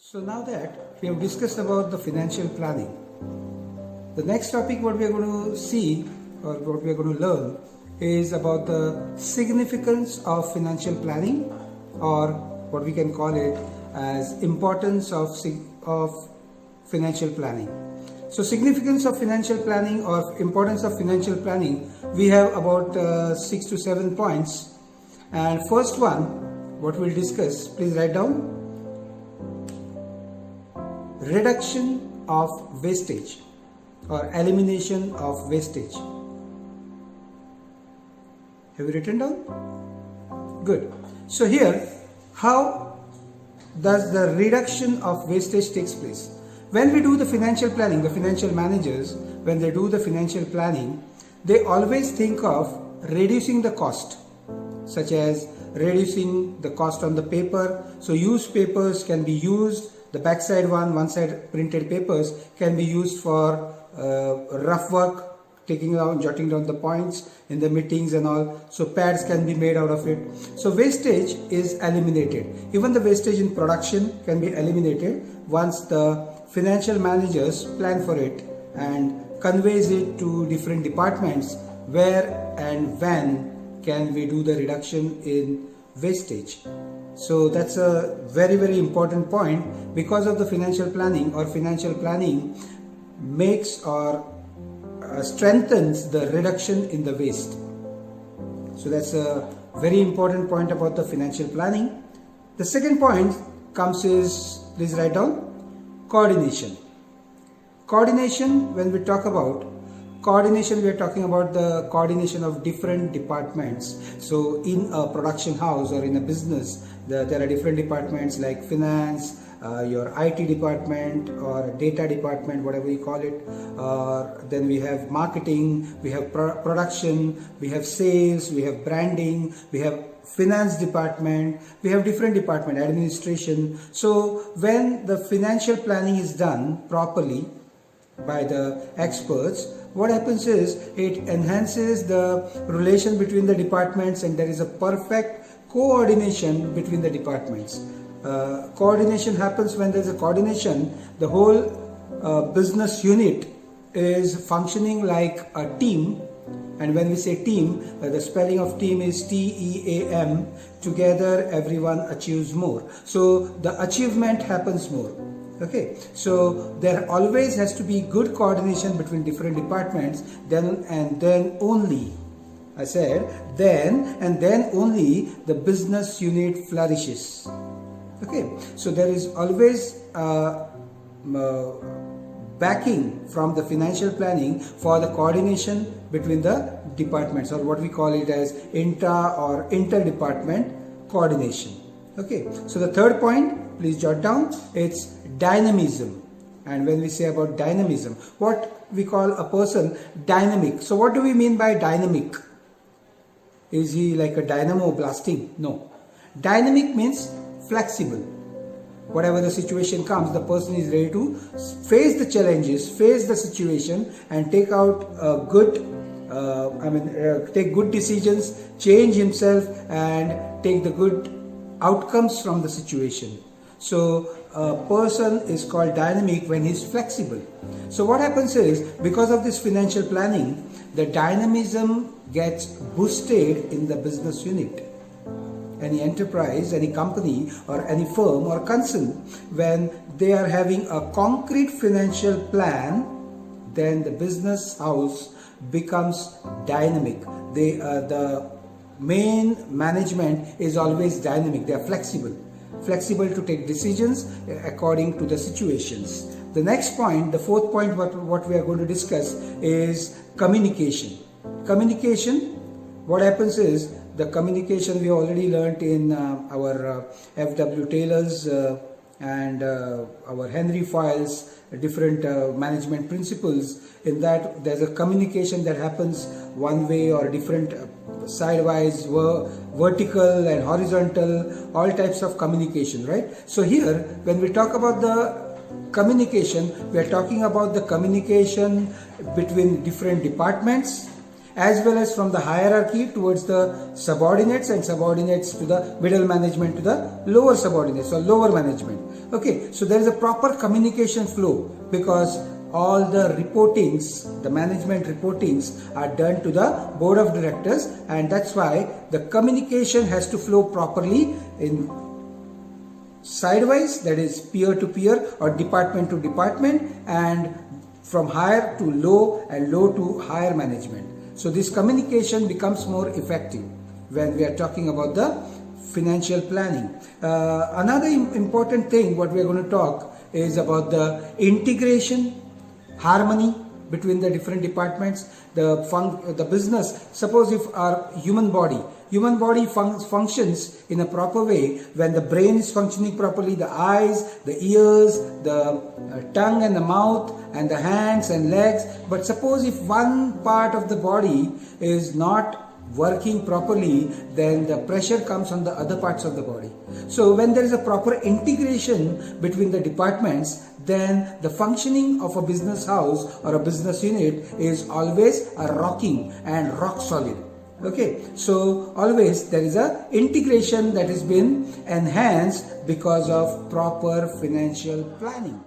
So now that we have discussed about the financial planning, the next topic what we are going to see or what we are going to learn is about the significance of financial planning, or what we can call it as importance of financial planning. So significance of financial planning or importance of financial planning, we have about 6 to 7 points. And first one, what we'll discuss, please write down: reduction of wastage or elimination of wastage. Have you written down? Good. So here, how does the reduction of wastage takes place? When we do the financial planning, the financial managers, when they do the financial planning, they always think of reducing the cost, such as reducing the cost on the paper. So used papers can be used, the backside one side printed papers can be used for rough work, taking down, jotting down the points in the meetings and all. So pads can be made out of it. So wastage is eliminated. Even the wastage in production can be eliminated once the financial managers plan for it and conveys it to different departments where and when can we do the reduction in wastage. So that's a very, very important point, because of the financial planning, or financial planning makes or strengthens the reduction in the waste. So that's a very important point about the financial planning. The second point comes is, please write down, coordination. Coordination, when we talk about coordination, we are talking about the coordination of different departments. So in a production house or in a business, there are different departments like finance, your IT department or data department, whatever you call it. Then we have marketing, we have production, we have sales, we have branding, we have finance department, we have different department, administration. So when the financial planning is done properly by the experts, what happens is it enhances the relation between the departments, and there is a perfect coordination between the departments. Coordination happens when there is a coordination. The whole business unit is functioning like a team. And when we say team, the spelling of team is TEAM. Together everyone achieves more. So the achievement happens more. Okay, so there always has to be good coordination between different departments. Then only, I said, then only the business unit flourishes. Okay, so there is always backing from the financial planning for the coordination between the departments, or what we call it as intra or inter-department coordination. Okay, so the third point, please jot down, it's dynamism. And when we say about dynamism, what we call a person dynamic. So what do we mean by dynamic? Is he like a dynamo blasting? No. Dynamic means flexible. Whatever the situation comes, the person is ready to face the challenges, face the situation, and take out take good decisions, change himself, and take the good outcomes from the situation. So a person is called dynamic when he's flexible. So what happens is, because of this financial planning, the dynamism gets boosted in the business unit. Any enterprise, any company, or any firm or concern, when they are having a concrete financial plan, then the business house becomes dynamic. The main management is always dynamic. They are flexible to take decisions according to the situations. The next point, the fourth point, what we are going to discuss is communication. Communication, what happens is, the communication we already learnt in our F.W. Taylor's and our Henry Fayol's different management principles. In that, there's a communication that happens one way or different, sidewise, vertical and horizontal, all types of communication, right? So here, when we talk about the communication, we are talking about the communication between different departments, as well as from the hierarchy towards the subordinates and subordinates to the middle management to the lower subordinates or lower management. Okay, so there is a proper communication flow because all the reportings, the management reportings are done to the board of directors, and that's why the communication has to flow properly in sidewise, that is peer to peer or department to department, and from higher to low and low to higher management. So this communication becomes more effective when we are talking about the financial planning. Another important thing what we are going to talk is about the integration, harmony between the different departments, the business. Suppose if our human body functions in a proper way, when the brain is functioning properly, the eyes, the ears, the tongue and the mouth and the hands and legs. But suppose if one part of the body is not working properly, then the pressure comes on the other parts of the body. So when there is a proper integration between the departments, then the functioning of a business house or a business unit is always a rocking and rock solid. Okay, so always there is a integration that has been enhanced because of proper financial planning.